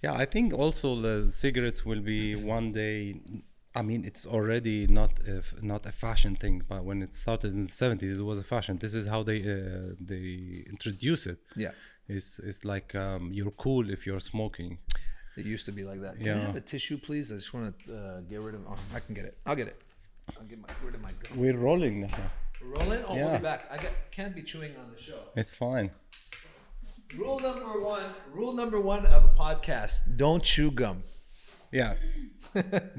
Yeah, I think also the cigarettes will be one day. I mean, it's already not a fashion thing, but when it started in the 70s, it was a fashion. This is how they introduce it. Yeah. It's like you're cool if you're smoking. It used to be like that. Can I have a tissue, please? I just want to get rid of. Oh, I can get it. I'll get it. I'll get rid of my gum. We're rolling now. Rolling? Oh, Yeah. we'll be back. Can't be chewing on the show. It's fine. Rule number one of a podcast: don't chew gum. Yeah,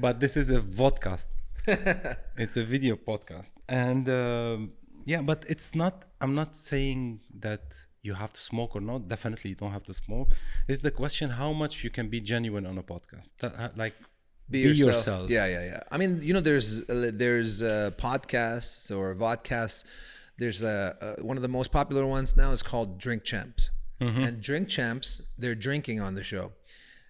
but this is a vodcast. It's a video podcast, and yeah, but it's not. I'm not saying that you have to smoke or not. Definitely, you don't have to smoke. It's the question how much you can be genuine on a podcast. Like be yourself. Yeah. I mean, there's podcasts or vodcasts. There's one of the most popular ones now is called Drink Champs. Mm-hmm. And Drink Champs, they're drinking on the show.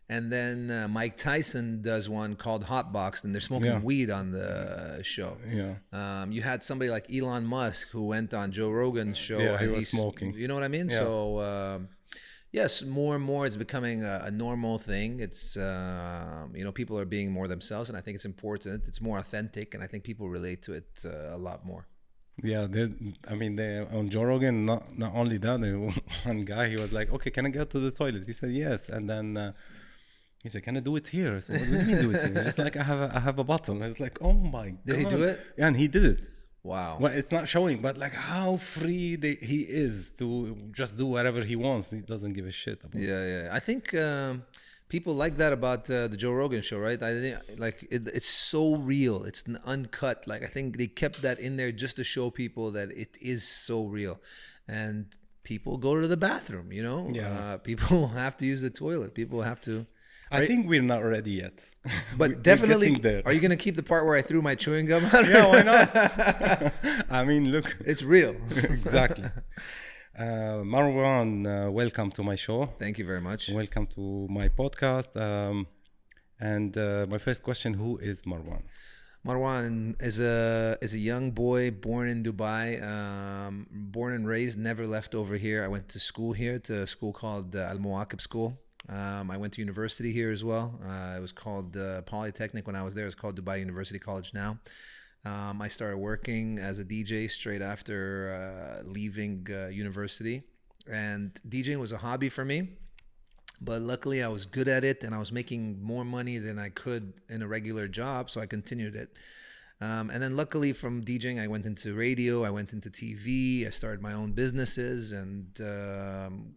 And then Mike Tyson does one called Hot Box, and they're smoking weed on the show. Yeah. You had somebody like Elon Musk who went on Joe Rogan's show. Yeah, and he was smoking. You know what I mean? Yeah. So, yes, more and more it's becoming a normal thing. It's, people are being more themselves, and I think it's important. It's more authentic, and I think people relate to it a lot more. Yeah, they on Joe Rogan. Not only that, one guy, he was like, "Okay, can I go to the toilet?" He said, "Yes," and then he said, "Can I do it here?" So what do you mean do it here? It's like I have a bottle. It's like, oh my god! Did he do it? Yeah, and he did it. Wow. Well, it's not showing, but like how free he is to just do whatever he wants. He doesn't give a shit about. Yeah. I think people like that about the Joe Rogan show, right? I think like it's so real. It's uncut. Like I think they kept that in there just to show people that it is so real, and people go to the bathroom. Yeah. People have to use the toilet. People have to. I think we're not ready yet. But definitely, there. Are you going to keep the part where I threw my chewing gum out? Yeah, why not? I mean, look. It's real. Exactly. Marwan, welcome to my show. Thank you very much. Welcome to my podcast. And my first question, who is Marwan? Marwan is a young boy born in Dubai, born and raised, never left over here. I went to school here, to a school called Al Mawaqib School. I went to university here as well. It was called Polytechnic when I was there. It's called Dubai University College now. I started working as a DJ straight after leaving university. And DJing was a hobby for me. But luckily I was good at it, and I was making more money than I could in a regular job. So I continued it. And then luckily from DJing, I went into radio, I went into TV, I started my own businesses and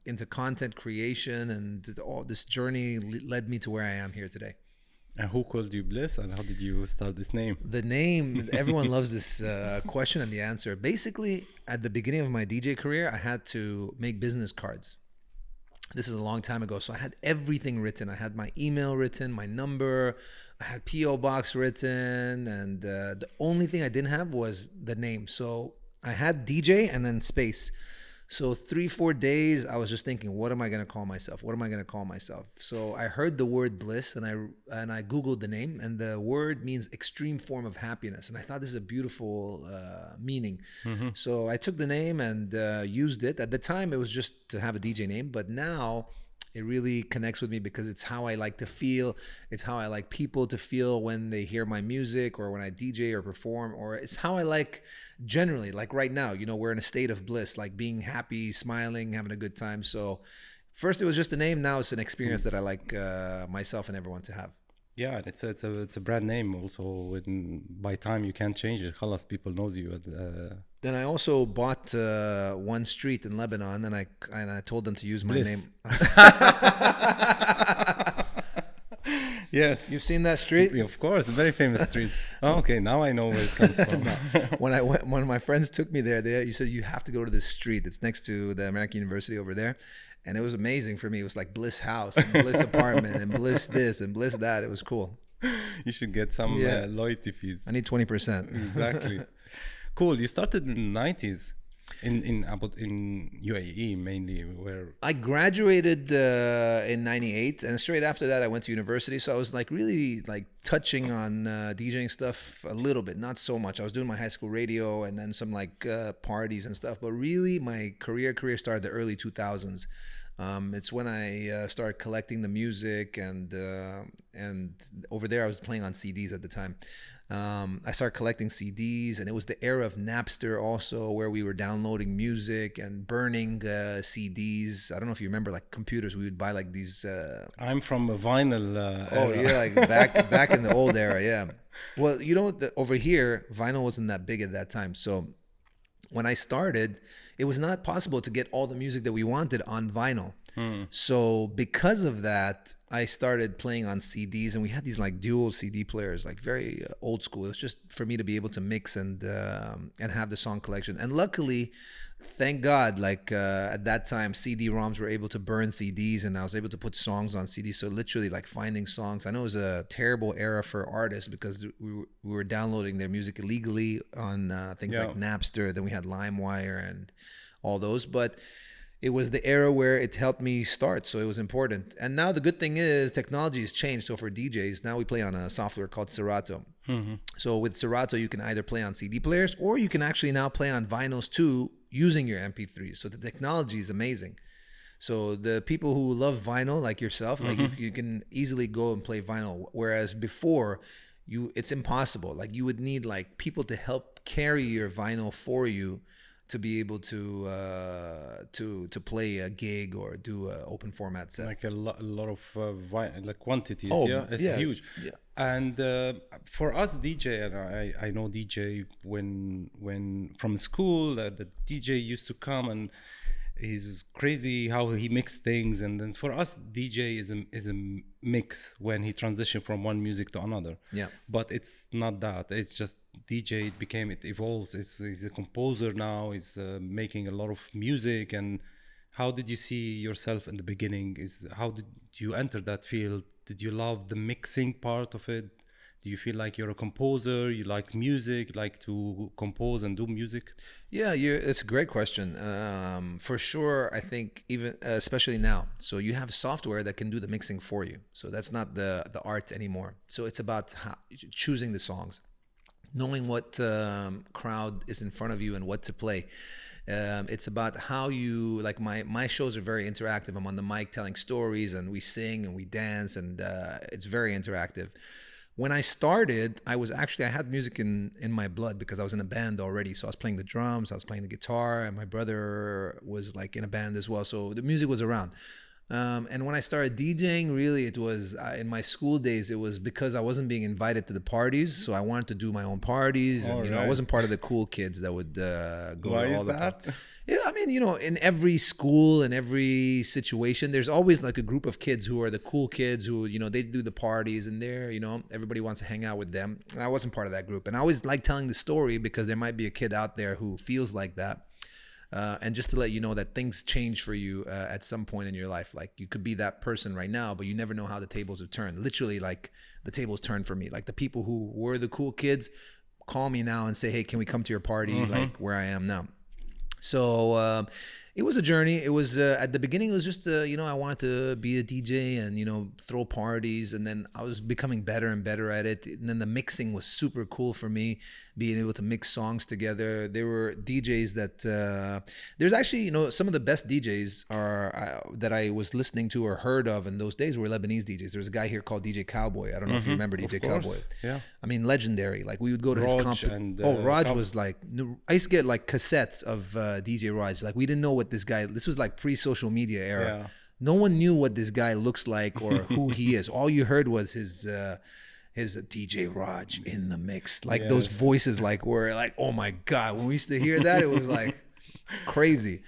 into content creation, and all this journey led me to where I am here today. And who called you Bliss, and how did you start this name? The name, everyone loves this question and the answer. Basically, at the beginning of my DJ career, I had to make business cards. This is a long time ago. So I had everything written. I had my email written, my number, I had P.O. Box written, and the only thing I didn't have was the name. So I had DJ and then space. So 3-4 days, I was just thinking, what am I going to call myself? What am I going to call myself? So I heard the word Bliss, and I Googled the name, and the word means extreme form of happiness. And I thought this is a beautiful meaning. Mm-hmm. So I took the name and used it. At the time, it was just to have a DJ name, but now it really connects with me because it's how I like to feel. It's how I like people to feel when they hear my music or when I DJ or perform, or it's how I like generally, like right now, we're in a state of bliss, like being happy, smiling, having a good time. So first it was just a name. Now it's an experience that I like myself and everyone to have. Yeah, it's a brand name also. By time you can't change it. Khalas, people knows you. Then I also bought one street in Lebanon, and I told them to use my Bliss. name. Yes. You've seen that street? Of course, a very famous street. Oh, okay, now I know where it comes from. When my friends took me there, you said you have to go to this street. It's next to the American University over there. And it was amazing for me. It was like Bliss House and Bliss Apartment and Bliss this and Bliss that. It was cool. You should get some loyalty fees. I need 20%. Exactly. Cool. You started in the 90s in UAE mainly, where I graduated in 98, and straight after that I went to university. So I was like really like touching on DJing stuff a little bit, not so much. I was doing my high school radio and then some like parties and stuff, but really my career started the early 2000s. It's when I started collecting the music, and over there I was playing on CDs at the time. I started collecting CDs, and it was the era of Napster also, where we were downloading music and burning CDs. I don't know if you remember, like computers, we would buy like these. I'm from a vinyl. Oh, era. yeah, like back in the old era, yeah. Well, you know, over here, vinyl wasn't that big at that time. So when I started, it was not possible to get all the music that we wanted on vinyl. So because of that, I started playing on CDs, and we had these like dual CD players, like very old school. It was just for me to be able to mix and have the song collection. And luckily, thank God, like at that time, CD-ROMs were able to burn CDs, and I was able to put songs on CDs. So literally, like finding songs. I know it was a terrible era for artists because we were downloading their music illegally on things like Napster. Then we had LimeWire and all those, but it was the era where it helped me start, so it was important. And now the good thing is technology has changed. So for DJs, now we play on a software called Serato. So with Serato, you can either play on CD players, or you can actually now play on vinyls too, using your MP3s. So the technology is amazing. So the people who love vinyl, like yourself, like you can easily go and play vinyl. Whereas before, it's impossible. Like you would need like people to help carry your vinyl for you, to be able to play a gig or do an open format set. Like a lot of like quantities. It's huge. Yeah. And for us DJ, and I know DJ when from school, the DJ used to come, and he's crazy how he mixed things. And then for us, DJ is a mix when he transitioned from one music to another. Yeah. But it's not that. It's just DJ. It evolves. He's a composer now. He's making a lot of music. And how did you see yourself in the beginning? How did you enter that field? Did you love the mixing part of it? Do you feel like you're a composer? You like music, like to compose and do music? Yeah, it's a great question. For sure, I think even especially now. So you have software that can do the mixing for you. So that's not the art anymore. So it's about choosing the songs, knowing what crowd is in front of you and what to play. It's about how you, like my shows are very interactive. I'm on the mic telling stories, and we sing and we dance, and it's very interactive. When I started, I had music in my blood because I was in a band already. So I was playing the drums, I was playing the guitar, and my brother was like in a band as well. So the music was around. And when I started DJing, really it was in my school days, it was because I wasn't being invited to the parties. So I wanted to do my own parties. And, I wasn't part of the cool kids that would go Why to all is the that? Yeah, I mean, in every school, in every situation, there's always like a group of kids who are the cool kids who, they do the parties, and everybody wants to hang out with them. And I wasn't part of that group. And I always like telling the story because there might be a kid out there who feels like that. And just to let you know that things change for you at some point in your life. Like you could be that person right now, but you never know how the tables have turned. Literally, like the tables turned for me. Like the people who were the cool kids call me now and say, hey, can we come to your party? Like where I am now. So it was a journey. It was at the beginning, it was just, I wanted to be a DJ and, throw parties. And then I was becoming better and better at it. And then the mixing was super cool for me, being able to mix songs together. There were DJs that there's actually, some of the best DJs are that I was listening to or heard of in those days were Lebanese DJs. There's a guy here called DJ Cowboy. I don't know if you remember DJ Cowboy. Yeah. I mean, legendary. Like we would go to Raj his comp. Raj was like, I used to get like cassettes of DJ Raj. Like we didn't know what this was like pre-social media era. Yeah. No one knew what this guy looks like or who he is. All you heard was his DJ Raj in the mix. Like those voices like were like, oh my God. When we used to hear that, it was like crazy.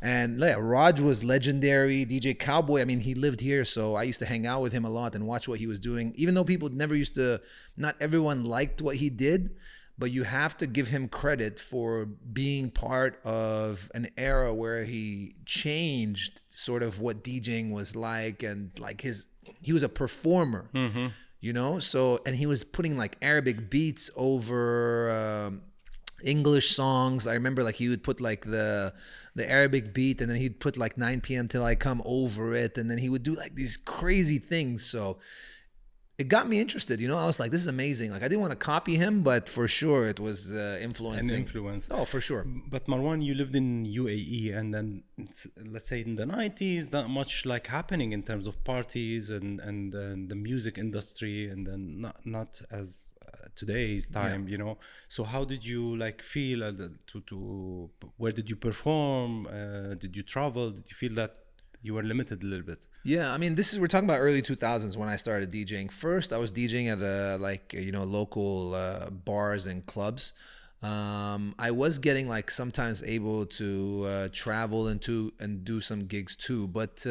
And Raj was legendary. DJ Cowboy, I mean, he lived here, so I used to hang out with him a lot and watch what he was doing. Even though people not everyone liked what he did, but you have to give him credit for being part of an era where he changed sort of what DJing was like, and like he was a performer, so, and he was putting like Arabic beats over English songs. I remember like he would put like the Arabic beat, and then he'd put like 9 p.m. till I come over it, and then he would do like these crazy things. So it got me interested. You know, I was like, this is amazing. Like, I didn't want to copy him, but for sure it was influencing. An influence. Oh, for sure. But Marwan, you lived in UAE, and then let's say in the 90s, not much like happening in terms of parties and the music industry, and then not as today's time, you know. So how did you like feel to where did you perform? Did you travel? Did you feel that you were limited a little bit? Yeah, I mean, we're talking about early 2000s when I started DJing. First, I was DJing at local bars and clubs. I was getting like sometimes able to travel and do some gigs too, but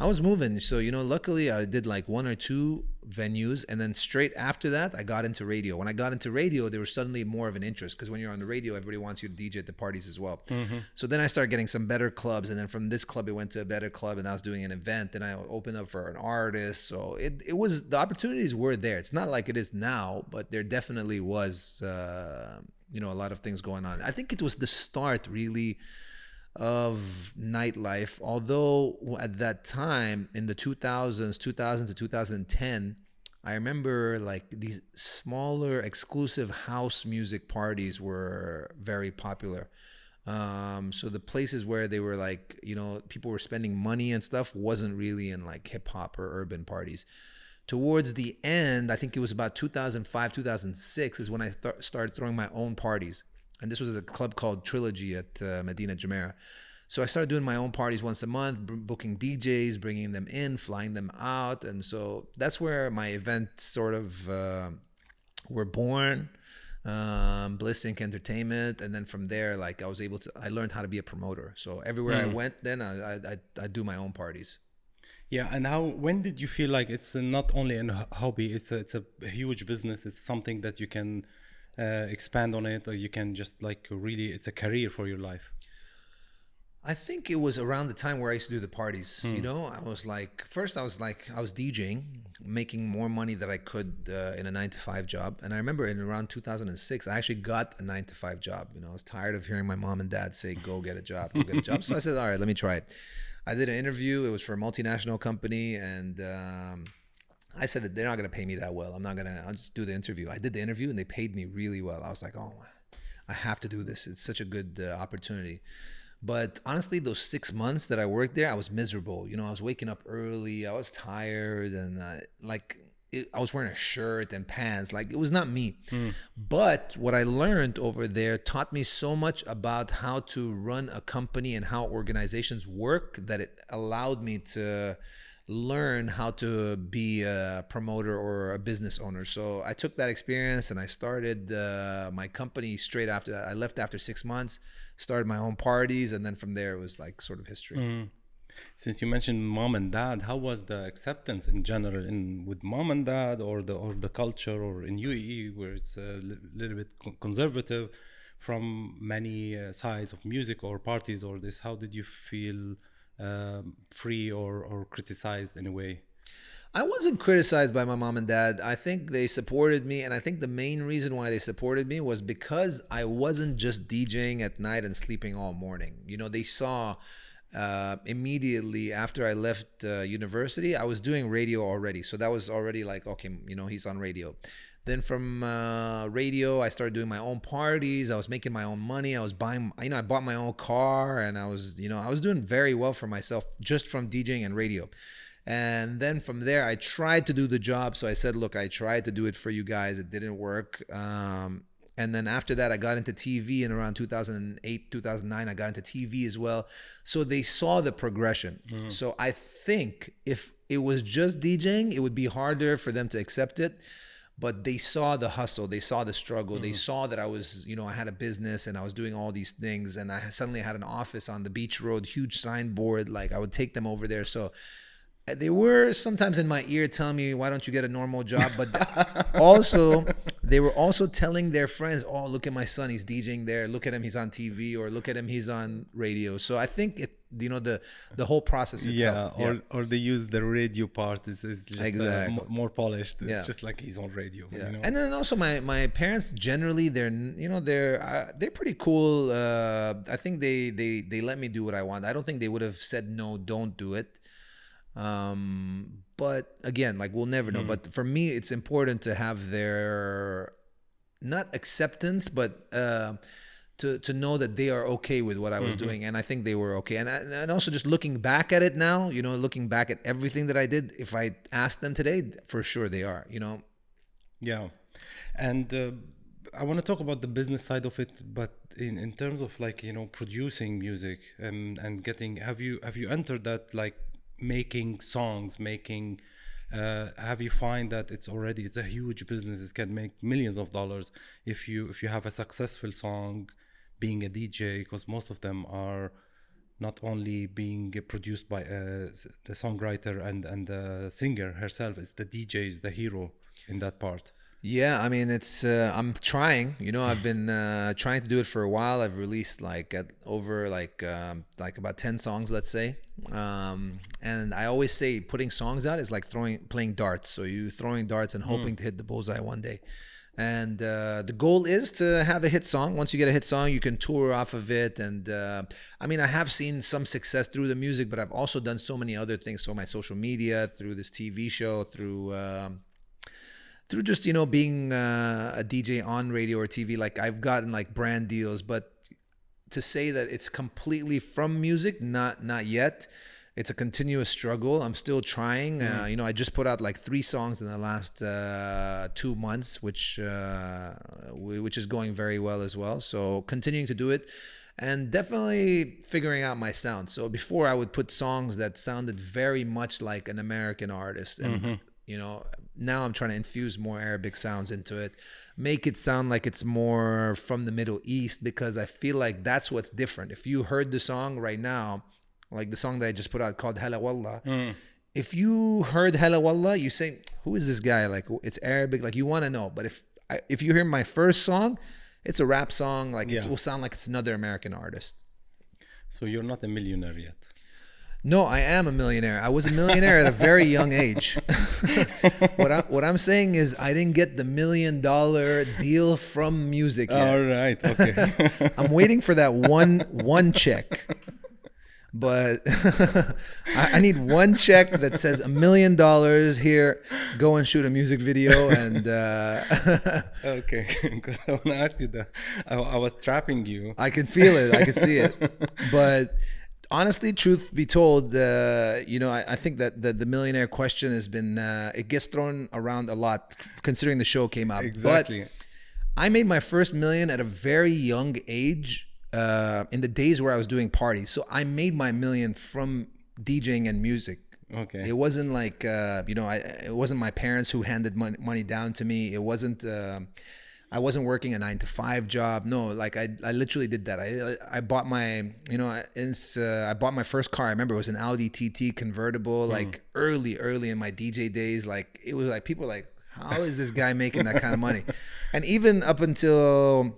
I was moving. So, you know, luckily I did like 1 or 2 venues, and then straight after that, I got into radio. When I got into radio, there was suddenly more of an interest, because when you're on the radio, everybody wants you to DJ at the parties as well. So then I started getting some better clubs, and then from this club, it went to a better club, and I was doing an event, and I opened up for an artist. So it was, the opportunities were there. It's not like it is now, but there definitely was, you know, a lot of things going on. I think it was the start really of nightlife, although at that time in the 2000s, 2000 to 2010, I remember like these smaller exclusive house music parties were very popular. So the places where they were like, you know, people were spending money and stuff wasn't really in like hip hop or urban parties. Towards the end, I think it was about 2005, 2006 is when I started throwing my own parties. And this was a club called Trilogy at Medina Jumeirah. So I started doing my own parties once a month, booking DJs, bringing them in, flying them out. And so that's where my events sort of were born. Bliss Inc. Entertainment. And then from there, like I learned how to be a promoter. So everywhere I went, then I do my own parties. Yeah, and when did you feel like it's not only a hobby, it's a huge business, it's something that you can expand on it, or you can just like really, it's a career for your life? I think it was around the time where I used to do the parties. You know, I was DJing, making more money than I could in a 9-to-5 job. And I remember in around 2006, I actually got a 9-to-5 job. You know, I was tired of hearing my mom and dad say, go get a job, go get a job. So I said, all right, let me try it. I did an interview. It was for a multinational company, and I said that they're not going to pay me that well. I'll just do the interview. I did the interview, and they paid me really well. I was like, oh, I have to do this. It's such a good opportunity. But honestly, those 6 months that I worked there, I was miserable. You know, I was waking up early. I was tired, and I was wearing a shirt and pants. Like, it was not me. But what I learned over there taught me so much about how to run a company and how organizations work, that it allowed me to learn how to be a promoter or a business owner. So I took that experience and I started my company straight after that. I left after 6 months, started my own parties, and then from there it was like sort of history. Since you mentioned mom and dad, how was the acceptance in general with mom and dad, or the culture, or in UAE where it's a little bit conservative from many sides of music or parties or this? How did you feel free or criticized in a way? I wasn't criticized by my mom and dad. I think they supported me, and I think the main reason why they supported me was because I wasn't just DJing at night and sleeping all morning. You know, they saw immediately after I left university, I was doing radio already. So that was already like, okay, you know, he's on radio. Then from radio, I started doing my own parties. I was making my own money. I was buying, you know, I bought my own car, and I was doing very well for myself just from DJing and radio. And then from there, I tried to do the job. So I said, look, I tried to do it for you guys. It didn't work. And then after that, I got into TV in around 2008, 2009. I got into TV as well. So they saw the progression. So I think if it was just DJing, it would be harder for them to accept it. But they saw the hustle, they saw the struggle, they saw that I was, you know, I had a business and I was doing all these things, and I suddenly had an office on the beach road, huge signboard, like I would take them over there. So they were sometimes in my ear telling me, why don't you get a normal job? But also, they were also telling their friends, oh, look at my son, he's DJing there. Look at him, he's on TV, or look at him, he's on radio. So I think it, you know, the whole process. Or they use the radio part is just exactly. More polished. It's just like he's on radio. Yeah. You know? And then also my parents generally, they're pretty cool. I think they let me do what I want. I don't think they would have said no, don't do it. But again, like we'll never know. But for me, it's important to have their not acceptance, but to know that they are okay with what I was doing, and I think they were okay. And also just looking back at it now, you know, looking back at everything that I did, if I asked them today, for sure they are, you know. Yeah, and I want to talk about the business side of it, but in terms of like, you know, producing music and getting, have you entered that, like making songs, making have you find that it's a huge business? It can make millions of dollars if you have a successful song, being a DJ, because most of them are not only being produced by the songwriter and the singer herself. It's the DJ is the hero in that part. Yeah, I mean, it's I'm trying. You know, I've been trying to do it for a while. I've released like over about 10 songs, let's say. And I always say putting songs out is like playing darts. So you throwing darts and hoping to hit the bullseye one day. And the goal is to have a hit song. Once you get a hit song, you can tour off of it. And I mean, I have seen some success through the music, but I've also done so many other things. So my social media, through this TV show, through just, you know, being a DJ on radio or TV, like I've gotten like brand deals. But to say that it's completely from music, not yet. It's a continuous struggle. I'm still trying. You know, I just put out like 3 songs in the last 2 months, which is going very well as well. So continuing to do it and definitely figuring out my sound. So before I would put songs that sounded very much like an American artist. And, you know, now I'm trying to infuse more Arabic sounds into it, make it sound like it's more from the Middle East, because I feel like that's what's different. If you heard the song right now, like the song that I just put out called Hala Wallah. If you heard Hala Wallah, you say, who is this guy? Like, it's Arabic, like you want to know. But if you hear my first song, it's a rap song. Like it will sound like it's another American artist. So you're not a millionaire yet? No, I am a millionaire. I was a millionaire at a very young age. What I'm saying is I didn't get the $1 million deal from music yet. All right, okay. I'm waiting for that one check. But I need one check that says $1 million here. Go and shoot a music video, and okay. Because I want to ask you that. I was trapping you. I can feel it. I can see it. But honestly, truth be told, you know, I think that the millionaire question has been it gets thrown around a lot, considering the show came out. Exactly. But I made my first million at a very young age. In the days where I was doing parties. So I made my million from DJing and music. Okay. It wasn't like, you know, it wasn't my parents who handed money down to me. It wasn't, I wasn't working a 9-to-5 job. No, like I literally did that. I bought my, you know, I bought my first car. I remember it was an Audi TT convertible, like early in my DJ days. Like it was like, people were like, how is this guy making that kind of money? And even up until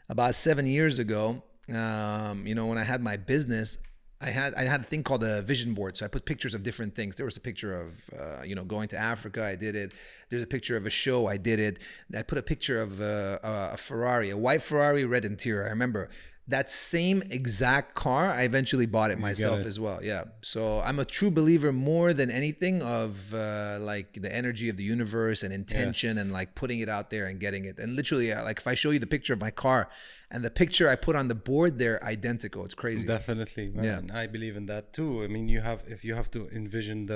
about 7 years ago, you know, when I had my business, I had a thing called a vision board. So I put pictures of different things. There was a picture of, you know, going to Africa. I did it. There's a picture of a show. I did it. I put a picture of a Ferrari, a white Ferrari, red interior. I remember that same exact car. I eventually bought it myself as well. Yeah. So I'm a true believer more than anything of like the energy of the universe and intention and like putting it out there and getting it. And literally, like if I show you the picture of my car and the picture I put on the board, they're identical. It's crazy. Definitely, man. Yeah. I believe in that too. I mean, if you have to envision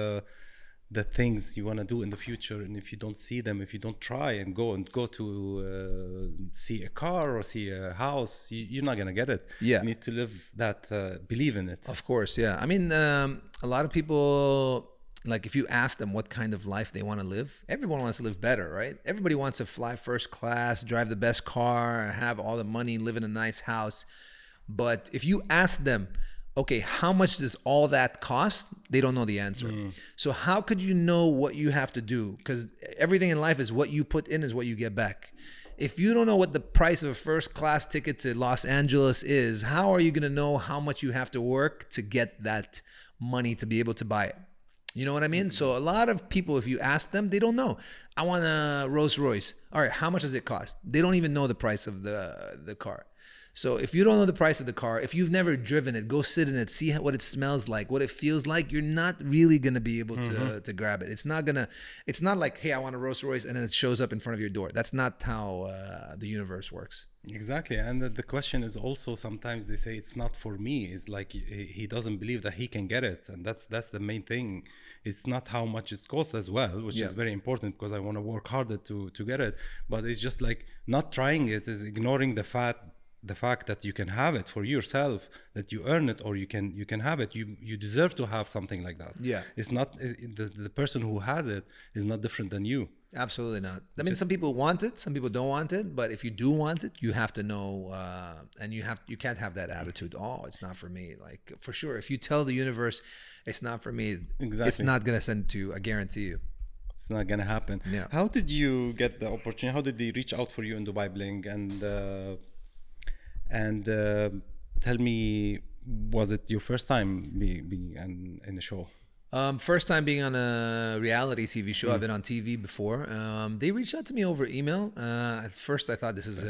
the things you want to do in the future, and if you don't see them, if you don't try and go to see a car or see a house, you're not gonna get it. You need to live that, believe in it. Of course. I mean, a lot of people, like if you ask them what kind of life they want to live, everyone wants to live better, right? Everybody wants to fly first class, drive the best car, have all the money, live in a nice house. But if you ask them, okay, how much does all that cost? They don't know the answer. So how could you know what you have to do? Because everything in life is what you put in is what you get back. If you don't know what the price of a first class ticket to Los Angeles is, how are you going to know how much you have to work to get that money to be able to buy it? You know what I mean? So a lot of people, if you ask them, they don't know. I want a Rolls Royce. All right, how much does it cost? They don't even know the price of the car. So if you don't know the price of the car, if you've never driven it, go sit in it, see what it smells like, what it feels like. You're not really gonna be able to grab it. It's not like, hey, I want a Rolls Royce, and then it shows up in front of your door. That's not how the universe works. Exactly. And the question is also, sometimes they say it's not for me. It's like he doesn't believe that he can get it, and that's the main thing. It's not how much it costs as well, which is very important, because I want to work harder to get it. But it's just like not trying it is ignoring the fact that you can have it for yourself, that you earn it, or you can have it. You deserve to have something like that. Yeah. It's not the person who has it is not different than you. Absolutely not. I mean, some people want it, some people don't want it, but if you do want it, you have to know, and you can't have that attitude. Oh, it's not for me. Like, for sure, if you tell the universe it's not for me, it's not gonna send it to you. I guarantee you. It's not gonna happen. Yeah. How did you get the opportunity? How did they reach out for you in Dubai Bling? And tell me, was it your first time being in a show? First time being on a reality TV show. I've been on TV before. They reached out to me over email. At first I thought this is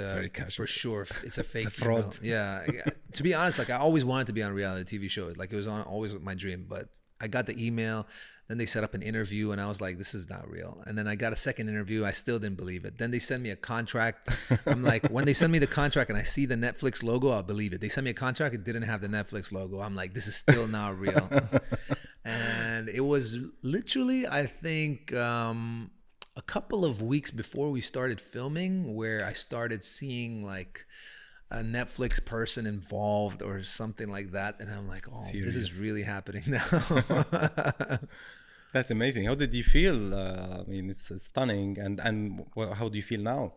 for sure it's a fake fraud. Yeah. To be honest, like I always wanted to be on a reality TV show. Like it was always my dream, but I got the email. Then they set up an interview and I was like, this is not real. And then I got a second interview. I still didn't believe it. Then they sent me a contract. I'm like, when they send me the contract and I see the Netflix logo, I'll believe it. They sent me a contract. It didn't have the Netflix logo. I'm like, this is still not real. And it was literally, I think, a couple of weeks before we started filming where I started seeing like a Netflix person involved or something like that. And I'm like, oh, Serious? This is really happening now. That's amazing. How did you feel? I mean, it's stunning. And how do you feel now?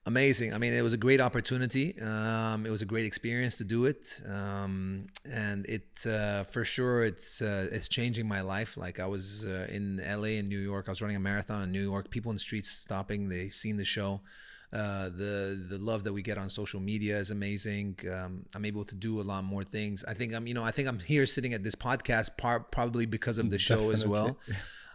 Amazing. I mean, it was a great opportunity. It was a great experience to do it. And it, for sure, it's changing my life. Like I was in LA and New York. I was running a marathon in New York. People in the streets stopping. They've seen the show. The love that we get on social media is amazing. I'm able to do a lot more things. I think I'm here sitting at this podcast probably because of the show as well.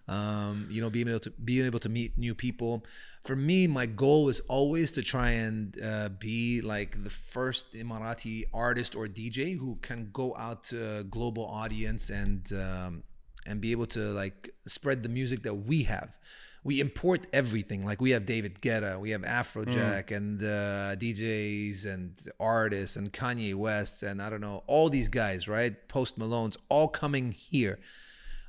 Being able to meet new people. For me, my goal is always to try and be like the first Emirati artist or DJ who can go out to a global audience and be able to like spread the music that we have. We import everything. Like we have David Guetta, we have Afrojack and DJs and artists and Kanye West and I don't know, all these guys, right? Post Malone's all coming here.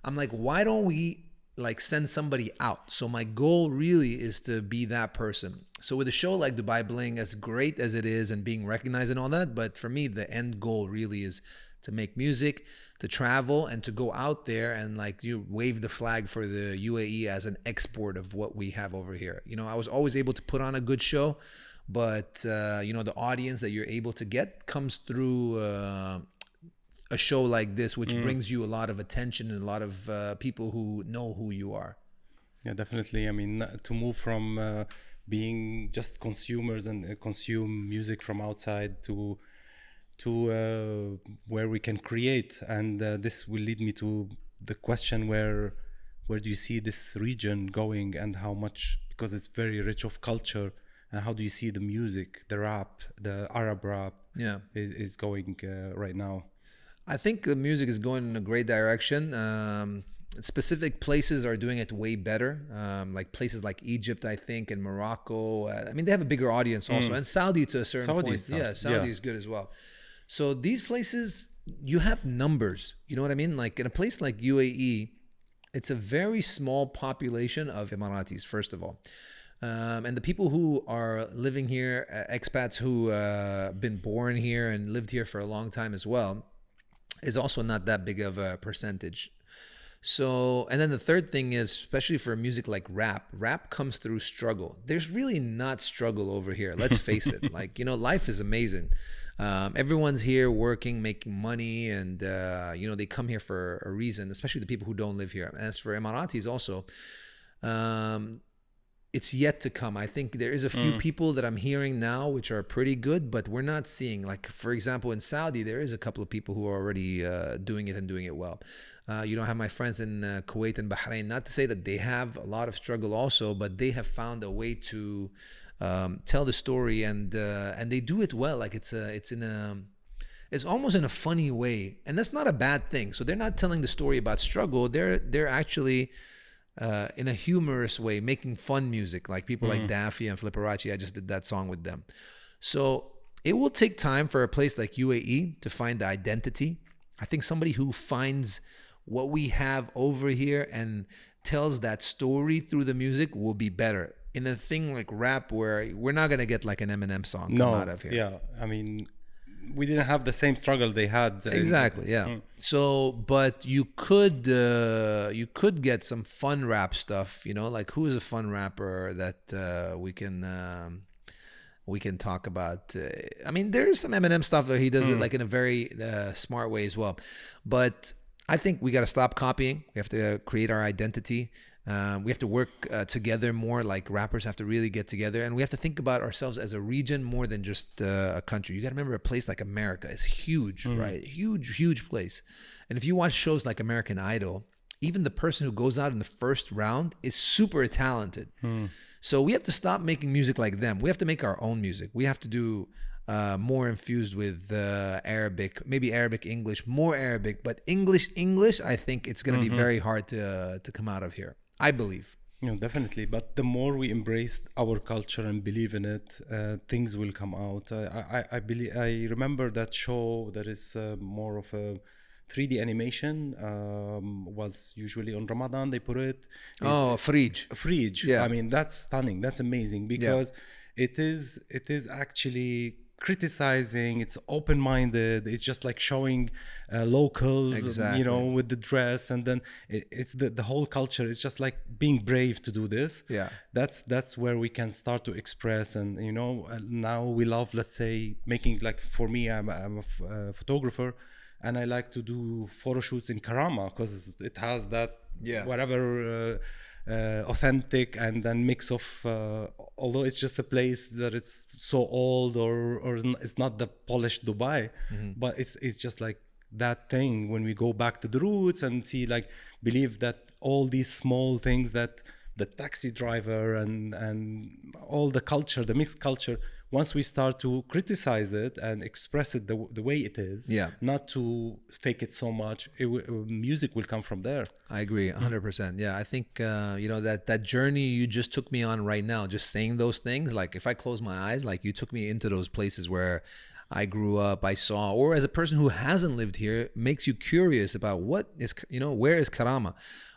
I'm like, why don't we like send somebody out? So my goal really is to be that person. So with a show like Dubai Bling, as great as it is and being recognized and all that, but for me, the end goal really is to make music, to travel and to go out there and like you wave the flag for the UAE as an export of what we have over here. You know, I was always able to put on a good show, but the audience that you're able to get comes through a show like this, which brings you a lot of attention and a lot of people who know who you are. Yeah, definitely. I mean, to move from being just consumers and consume music from outside to where we can create, and this will lead me to the question: where do you see this region going, and how much, because it's very rich of culture, and how do you see the music, the rap, the Arab rap, is going right now? I think the music is going in a great direction. Specific places are doing it way better, like places like Egypt, I think, and Morocco. I mean, they have a bigger audience also, and Saudi to a certain point. Saudi is good as well. So these places, you have numbers. You know what I mean? Like in a place like UAE, it's a very small population of Emiratis, first of all. And the people who are living here, expats who been born here and lived here for a long time as well, is also not that big of a percentage. So, and then the third thing is, especially for music like rap comes through struggle. There's really not struggle over here. Let's face it. Like, life is amazing. Everyone's here working, making money, and, they come here for a reason, especially the people who don't live here. As for Emiratis also, it's yet to come. I think there is a few people that I'm hearing now which are pretty good, but we're not seeing, like, for example, in Saudi, there is a couple of people who are already doing it and doing it well. You don't have my friends in Kuwait and Bahrain. Not to say that they have a lot of struggle also, but they have found a way to tell the story, and they do it well. Like it's almost in a funny way, and that's not a bad thing. So they're not telling the story about struggle. They're actually in a humorous way making fun music, like people like Daffy and Flipperachi. I just did that song with them. So it will take time for a place like UAE to find the identity. I think somebody who finds what we have over here and tells that story through the music will be better. In a thing like rap, where we're not gonna get like an Eminem song come out of here. Yeah, I mean, we didn't have the same struggle they had. Exactly, yeah. So, but you could get some fun rap stuff. You know, like who is a fun rapper that we can talk about? I mean, there's some Eminem stuff that he does it like in a very smart way as well. But I think we got to stop copying. We have to create our identity. We have to work together more. Like rappers have to really get together, and we have to think about ourselves as a region more than just a country. You got to remember, a place like America is huge, right? Huge place. And if you watch shows like American Idol, even the person who goes out in the first round is super talented. So we have to stop making music like them. We have to make our own music. We have to do more infused with Arabic, maybe Arabic English, more Arabic, but English. I think it's going to be very hard to come out of here, I believe. You know, definitely. But the more we embrace our culture and believe in it, things will come out. I believe. I remember that show that is more of a 3D animation, was usually on Ramadan. They put it. Fridge. Yeah. I mean, that's stunning. That's amazing, because it is actually criticizing. It's open-minded. It's just like showing locals, you know, with the dress, and then it's the whole culture. It's just like being brave to do this. Yeah, that's where we can start to express. And you know, now we love, let's say, making, like, for me, I'm a photographer, and I like to do photo shoots in Karama because it has that whatever authentic and then mix of although it's just a place that is so old, or it's not the polished Dubai, but it's just like that thing when we go back to the roots and see, like, believe that all these small things, that the taxi driver and all the culture, the mixed culture, once we start to criticize it and express it the way it is, not to fake it so much, music will come from there. I agree 100%. Yeah, I think you know, that journey you just took me on right now, just saying those things, like if I close my eyes, like you took me into those places where I grew up, I saw, or as a person who hasn't lived here, it makes you curious about what is, you know, where is Karama?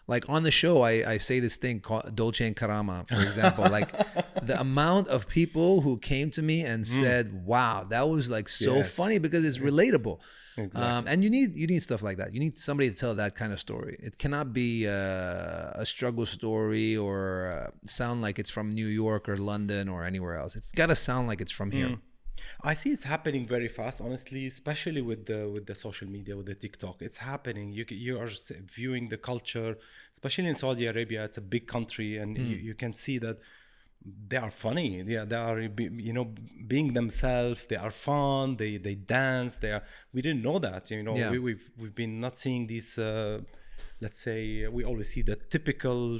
Like on the show, I say this thing called Dolce and Karama, for example. Like the amount of people who came to me and said, wow, that was like so funny, because it's relatable. Exactly. And you need stuff like that. You need somebody to tell that kind of story. It cannot be a struggle story or sound like it's from New York or London or anywhere else. It's got to sound like it's from here. I see it's happening very fast, honestly, especially with the social media, with the TikTok. It's happening. You are viewing the culture, especially in Saudi Arabia. It's a big country, and you can see that they are funny. They are, you know, being themselves. They are fun. They dance. We didn't know that. You know, we've been not seeing these. Let's say we always see the typical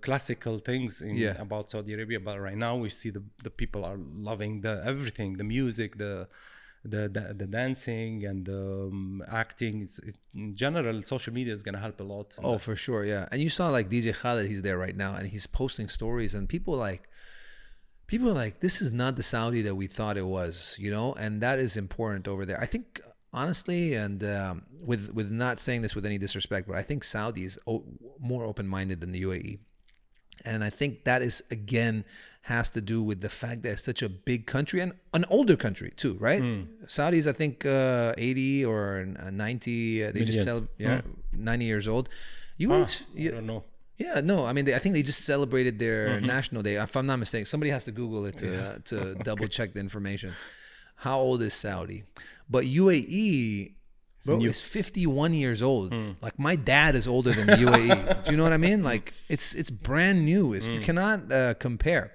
classical things about Saudi Arabia, but right now we see the people are loving everything, the music, the dancing, and the acting. In general, social media is going to help a lot. Oh, for sure, yeah. And you saw like DJ Khaled, he's there right now, and he's posting stories, and people are like, this is not the Saudi that we thought it was, you know, and that is important over there. I think, honestly, and with not saying this with any disrespect, but I think Saudi is more open-minded than the UAE. And I think that is, again, has to do with the fact that it's such a big country and an older country too, right? Saudis, I think 80 or 90, they just celebrate 90 years old. I don't know. Yeah, no, I mean, I think they just celebrated their national day. If I'm not mistaken, somebody has to Google it to double check the information. How old is Saudi? But UAE, bro, is 51 years old. Like my dad is older than the UAE. Do you know what I mean? Like it's brand new. You cannot compare.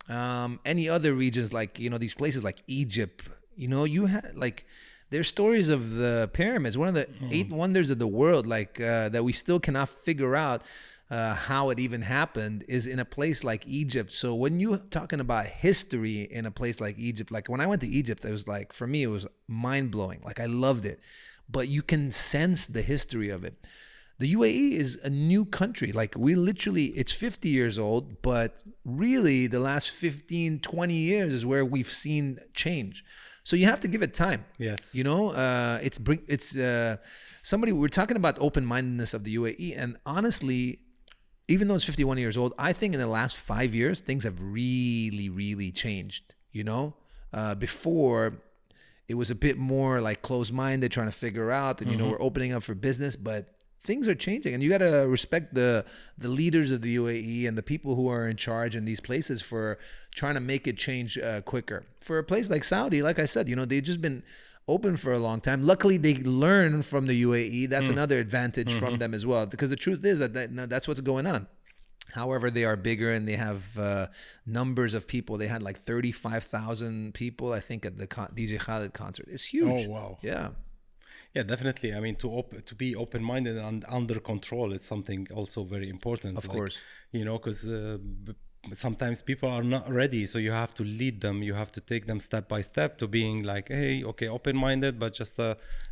Any other regions, like, you know, these places like Egypt, you know, you had like there's stories of the pyramids, one of the 8 wonders of the world, like that we still cannot figure out. how it even happened is in a place like Egypt. So when you're talking about history in a place like Egypt, like when I went to Egypt, it was like, for me, it was mind blowing. Like I loved it, but you can sense the history of it. The UAE is a new country. Like we literally, it's 50 years old, but really the last 15, 20 years is where we've seen change. So you have to give it time. Yes. You know, somebody, we're talking about open-mindedness of the UAE. And honestly, even though it's 51 years old, I think in the last 5 years, things have really, really changed. You know, before it was a bit more like closed-minded, trying to figure out, and, you know, we're opening up for business, but things are changing, and you got to respect the leaders of the UAE and the people who are in charge in these places for trying to make it change quicker. For a place like Saudi, like I said, you know, they've just been open for a long time. Luckily, they learn from the UAE. That's another advantage from them as well, because the truth is that's what's going on. However, they are bigger and they have numbers of people. They had like 35,000 people, I think, at the DJ Khaled concert. It's huge. Oh, wow. Yeah. Yeah, definitely. I mean, to be open-minded and under control, it's something also very important. Of course. You know, because sometimes people are not ready, so you have to lead them. You have to take them step by step to being like, hey, okay, open-minded, but just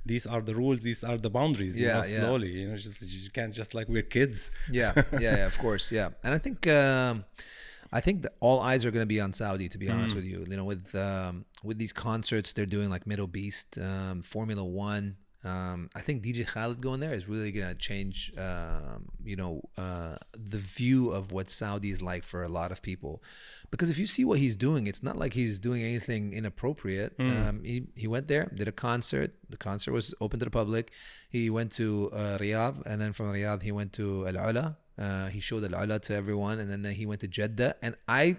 these are the rules, these are the boundaries. Yeah, you know, slowly. You know, just you can't just like we're kids. Yeah, of course, yeah. And I think that all eyes are going to be on Saudi, to be honest with you. You know, with these concerts they're doing, like Middle East, Formula One. I think DJ Khaled going there is really going to change, the view of what Saudi is like for a lot of people. Because if you see what he's doing, it's not like he's doing anything inappropriate. He went there, did a concert. The concert was open to the public. He went to Riyadh, and then from Riyadh he went to Al Ula. He showed Al Ula to everyone, and then he went to Jeddah. And I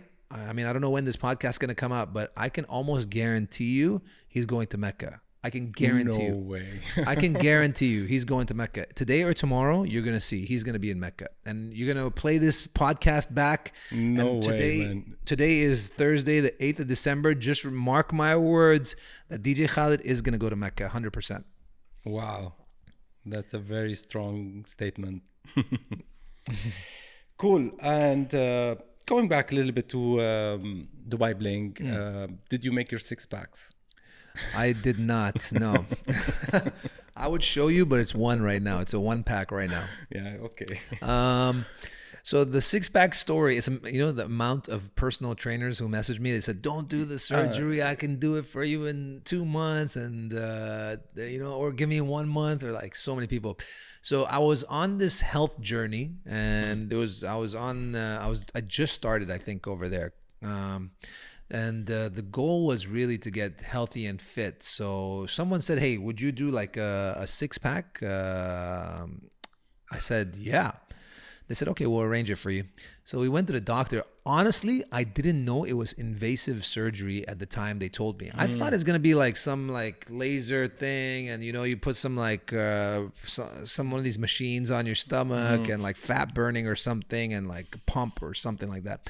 mean, I don't know when this podcast is going to come out, but I can almost guarantee you he's going to Mecca. I can guarantee you. No way. I can guarantee you he's going to Mecca. Today or tomorrow, you're going to see he's going to be in Mecca. And you're going to play this podcast back. No way, man. Today is Thursday, the 8th of December. Just mark my words that DJ Khaled is going to go to Mecca 100%. Wow. That's a very strong statement. Cool. And going back a little bit to Dubai Bling, did you make your 6-packs? I did not, no. I would show you, but it's one right now. It's a 1-pack right now. Yeah, okay. So the 6-pack story is, the amount of personal trainers who messaged me. They said, don't do the surgery. I can do it for you in 2 months, and, or give me 1 month, or like so many people. So I was on this health journey, and I just started, I think, over there. And the goal was really to get healthy and fit. So someone said, hey, would you do like a 6-pack? I said, yeah. They said, okay, we'll arrange it for you. So we went to the doctor. Honestly, I didn't know it was invasive surgery at the time they told me. I thought it's going to be like some like laser thing, and you put some like some one of these machines on your stomach and like fat burning or something, and like pump or something like that.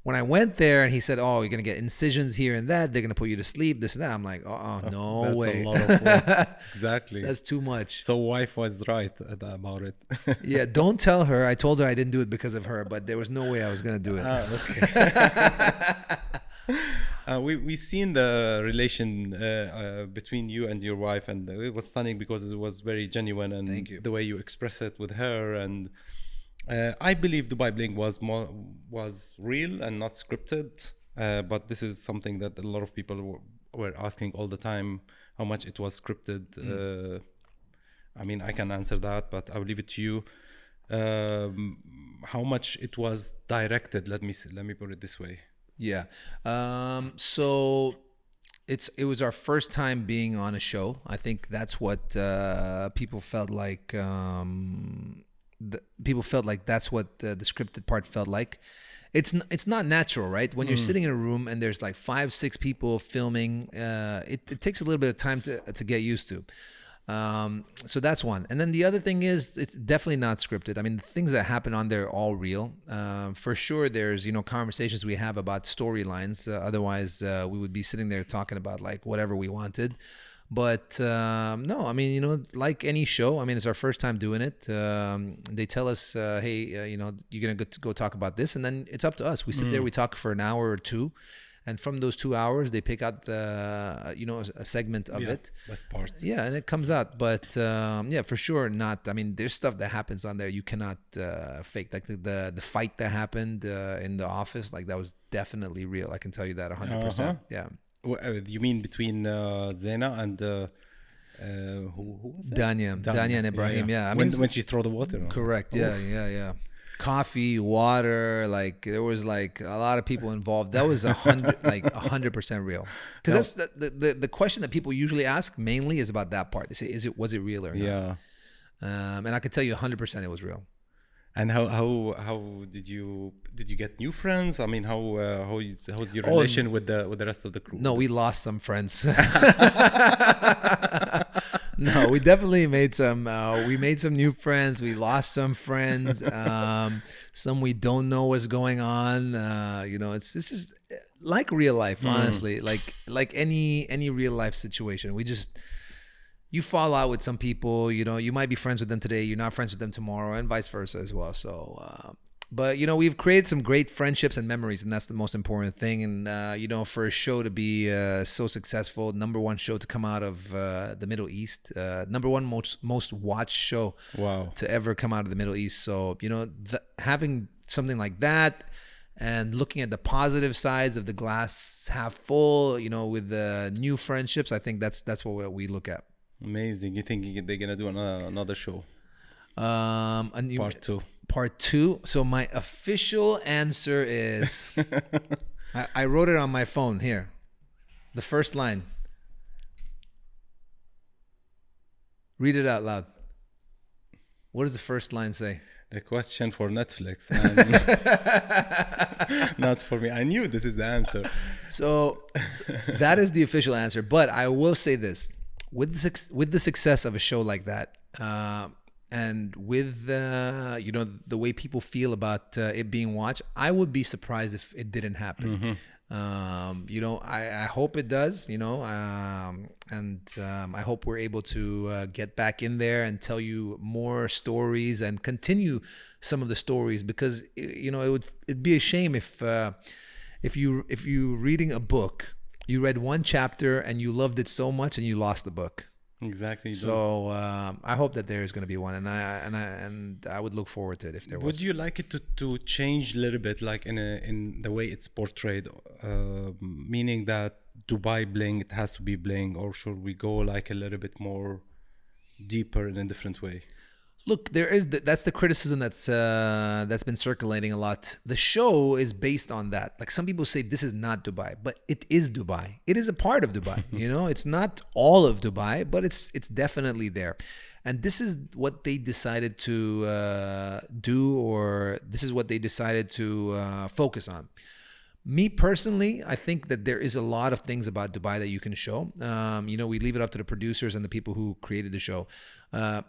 When I went there and he said, oh, you're going to get incisions here and that. They're going to put you to sleep, this and that. I'm like, no That's way. a lot of work. Exactly. That's too much. So wife was right about it. Yeah, don't tell her. I told her I didn't do it because of her, but there was no way I was going to do it. Okay. We seen the relation between you and your wife, and it was stunning because it was very genuine, and Thank you. The way you express it with her. And I believe Dubai Bling was real and not scripted, but this is something that a lot of people were asking all the time, how much it was scripted. I mean, I can answer that, but I'll leave it to you. How much it was directed? Let me put it this way. Yeah. So it was our first time being on a show. I think that's what people felt like. People felt like that's what the scripted part felt like. It's not natural, right? When you're sitting in a room and there's like 5-6 people filming, it takes a little bit of time to get used to. So that's one. And then the other thing is, it's definitely not scripted. I mean, the things that happen on there are all real. For sure, there's, conversations we have about storylines. Otherwise, we would be sitting there talking about like whatever we wanted. But no, I mean, you know, like any show, I mean, it's our first time doing it. They tell us, hey, you know, you're going to go talk about this. And then it's up to us. We sit there, we talk for an hour or two. And from those 2 hours, they pick out the, you know, a segment of it. Best parts. Yeah, and it comes out. But yeah, for sure not. I mean, there's stuff that happens on there you cannot fake. Like the fight that happened in the office, like that was definitely real. I can tell you that 100%. Yeah. You mean between Zena and who was it? Danya and Ibrahim. Yeah. I mean, when she threw the water on. Correct. Yeah. Coffee, water, like there was like a lot of people involved. That was 100% real. Because that's the question that people usually ask mainly is about that part. They say, was it real or not? Yeah. And I can tell you 100% it was real. And how did you get new friends? I mean, how's your relation with the rest of the crew? No, we lost some friends. No, we definitely made some. We made some new friends. We lost some friends. Some we don't know what's going on. You know, it's just like real life, honestly. Like any real life situation. You fall out with some people. You know, you might be friends with them today. You're not friends with them tomorrow, and vice versa as well. So. But, you know, we've created some great friendships and memories, and that's the most important thing. And, you know, for a show to be so successful, #1 show to come out of the Middle East, #1 most watched show to ever come out of the Middle East. So, you know, having something like that and looking at the positive sides of the glass half full, you know, with the new friendships, I think that's what we look at. Amazing. You think they're going to do another show? Part two. So my official answer is, I wrote it on my phone here. The first line. Read it out loud. What does the first line say? The question for Netflix, and not for me. I knew this is the answer. So that is the official answer. But I will say this: with the success of a show like that. And with you know, the way people feel about it being watched, I would be surprised if it didn't happen. You know, I hope it does. You know, and I hope we're able to get back in there and tell you more stories and continue some of the stories, because you know it'd be a shame if you reading a book, you read one chapter and you loved it so much and you lost the book. Exactly. So I hope that there is going to be one, and I would look forward to it if there was. Would you like it to change a little bit, like in the way it's portrayed, meaning that Dubai Bling, it has to be bling, or should we go like a little bit more deeper in a different way? Look, that's the criticism that's been circulating a lot. The show is based on that. Like some people say this is not Dubai, but it is Dubai. It is a part of Dubai. You know, it's not all of Dubai, but it's definitely there. And this is what they decided to do, or this is what they decided to focus on. Me personally, I think that there is a lot of things about Dubai that you can show. You know, we leave it up to the producers and the people who created the show.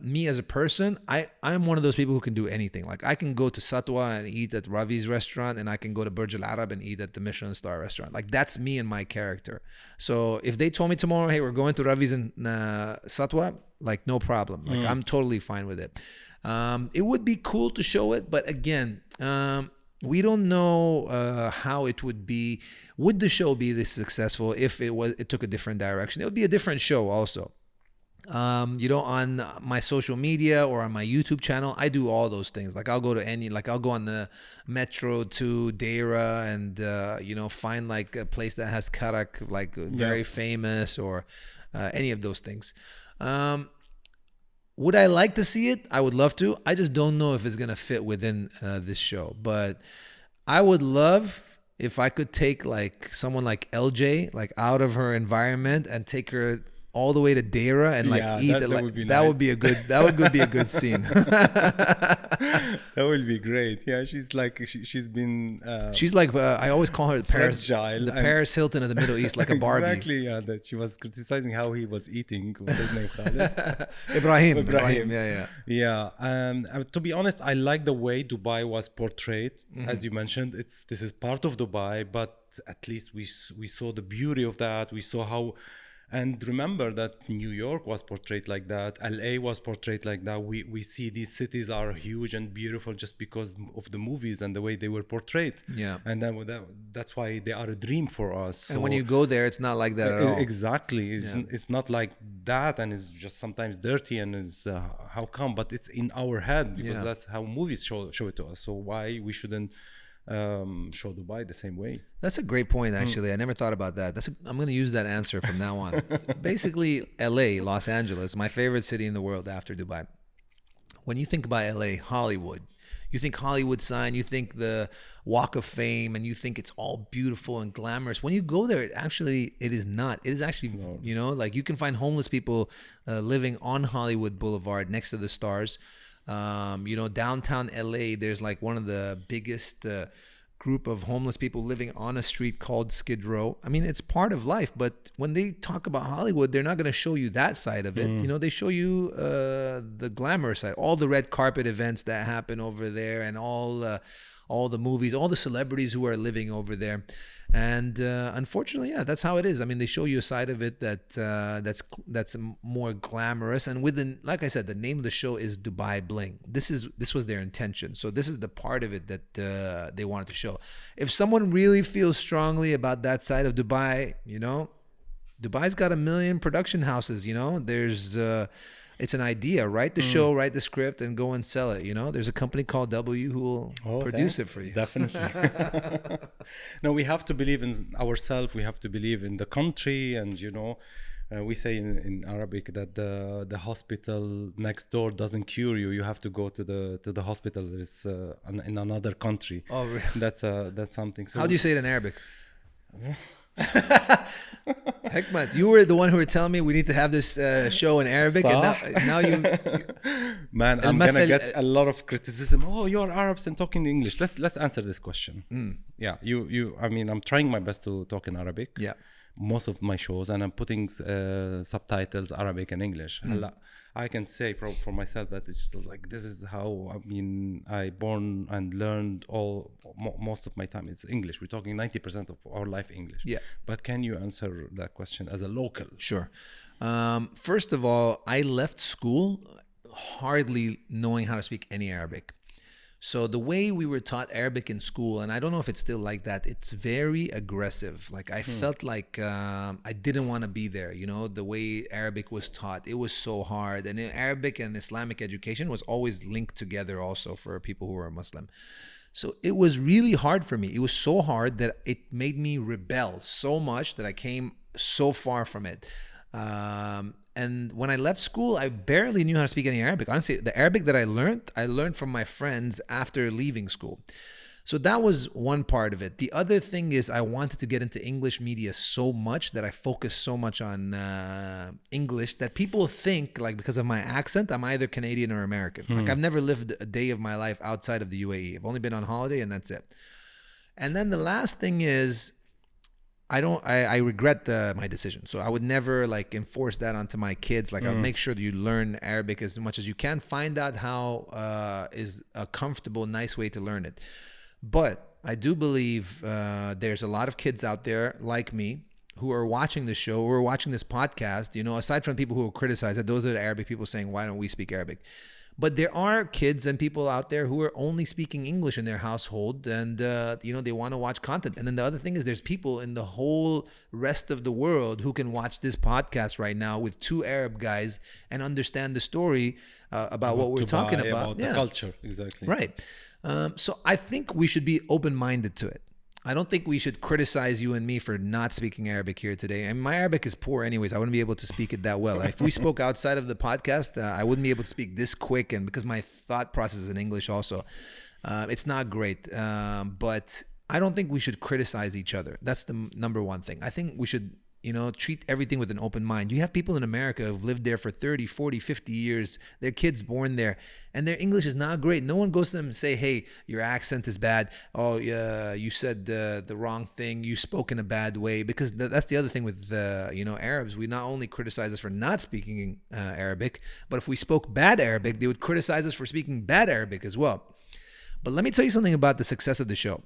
Me as a person, I'm one of those people who can do anything. Like I can go to Satwa and eat at Ravi's restaurant, and I can go to Burj Al Arab and eat at the Michelin star restaurant. Like that's me and my character. So if they told me tomorrow, hey, we're going to Ravi's in Satwa, like no problem. Like I'm totally fine with it. It would be cool to show it, but again, we don't know how it would be. Would the show be this successful if it took a different direction? It would be a different show also. You know, on my social media or on my YouTube channel, I do all those things. Like I'll go on the metro to Deira and you know, find like a place that has karak, like very famous, or any of those things. Would I like to see it? I would love to. I just don't know if it's going to fit within this show. But I would love if I could take like someone like LJ, like out of her environment and take her all the way to Deira and like eat it. Like, that would be a good scene. That would be great. Yeah, she's like she's been. She's like I always call her the Paris Hilton of the Middle East, like a Barbie. Exactly. Yeah, that she was criticizing how he was eating. What's his name? Khaled? Ibrahim. Yeah. To be honest, I like the way Dubai was portrayed. As you mentioned, this is part of Dubai, but at least we saw the beauty of that. We saw how And remember that New York was portrayed like that. LA was portrayed like that. We see these cities are huge and beautiful just because of the movies and the way they were portrayed. Yeah. And then that's why they are a dream for us. And when you go there, it's not like that at all. Exactly. It's not like that, and it's just sometimes dirty, and it's how come? But it's in our head because that's how movies show it to us. So why we shouldn't show Dubai the same way? That's a great point, actually. I never thought about that. I'm going to use that answer from now on. Basically, LA, Los Angeles, my favorite city in the world after Dubai. When you think about LA, Hollywood, you think Hollywood sign, you think the Walk of Fame, and you think it's all beautiful and glamorous. When you go there, it is not. It is actually, you know, like you can find homeless people living on Hollywood Boulevard next to the stars. You know, downtown LA, there's like one of the biggest group of homeless people living on a street called Skid Row. I mean, it's part of life, but when they talk about Hollywood, they're not going to show you that side of it. You know, they show you the glamour side, all the red carpet events that happen over there, and all the movies, all the celebrities who are living over there. And unfortunately, that's how it is. I mean, they show you a side of it that's more glamorous. And like I said, the name of the show is Dubai Bling. This was their intention. So this is the part of it that they wanted to show. If someone really feels strongly about that side of Dubai, you know, Dubai's got 1 million production houses. You know, there's it's an idea. Write the show, write the script, and go and sell it. You know, there's a company called W who will produce it for you. Definitely. No, we have to believe in ourselves. We have to believe in the country. And, you know, we say in Arabic that the hospital next door doesn't cure you. You have to go to the hospital. It's in another country. Oh, really? That's something. So how do you say it in Arabic? Hikmat, you were the one who were telling me we need to have this show in Arabic, and now you man, I'm gonna get a lot of criticism. Oh, you're Arabs and talking English. Let's answer this question. Yeah, you I mean, I'm trying my best to talk in Arabic. Yeah, most of my shows, and I'm putting subtitles Arabic and English. I can say for myself that it's just like, this is how, I mean, I born and learned most of my time is English. We're talking 90% of our life English. Yeah. But can you answer that question as a local? Sure. First of all, I left school hardly knowing how to speak any Arabic. So the way we were taught Arabic in school, and I don't know if it's still like that, it's very aggressive. Like I felt like I didn't want to be there. You know, the way Arabic was taught, it was so hard. And Arabic and Islamic education was always linked together also for people who are Muslim. So it was really hard for me. It was so hard that it made me rebel so much that I came so far from it. And when I left school, I barely knew how to speak any Arabic. Honestly, the Arabic that I learned from my friends after leaving school. So that was one part of it. The other thing is I wanted to get into English media so much that I focused so much on English that people think, like, because of my accent, I'm either Canadian or American. Like, I've never lived a day of my life outside of the UAE. I've only been on holiday, and that's it. And then the last thing is, I regret my decision. So I would never like enforce that onto my kids. Like I would make sure that you learn Arabic as much as you can. Find out how is a comfortable, nice way to learn it. But I do believe there's a lot of kids out there like me who are watching the show, who are watching this podcast, you know, aside from people who will criticize it, those are the Arabic people saying, why don't we speak Arabic? But there are kids and people out there who are only speaking English in their household, and you know, they want to watch content. And then the other thing is, there's people in the whole rest of the world who can watch this podcast right now with two Arab guys and understand the story about what we're talking about. The culture, exactly. Right. So I think we should be open-minded to it. I don't think we should criticize you and me for not speaking Arabic here today. And my Arabic is poor anyways. I wouldn't be able to speak it that well. If we spoke outside of the podcast, I wouldn't be able to speak this quick. And because my thought process is in English also, it's not great. But I don't think we should criticize each other. That's the number one thing. I think we should, you know, treat everything with an open mind. You have people in America who've lived there for 30, 40, 50 years. Their kids born there. And their English is not great. No one goes to them and say, hey, your accent is bad. Oh, yeah, you said the wrong thing. You spoke in a bad way. Because that's the other thing with, you know, Arabs. We not only criticize us for not speaking Arabic, but if we spoke bad Arabic, they would criticize us for speaking bad Arabic as well. But let me tell you something about the success of the show.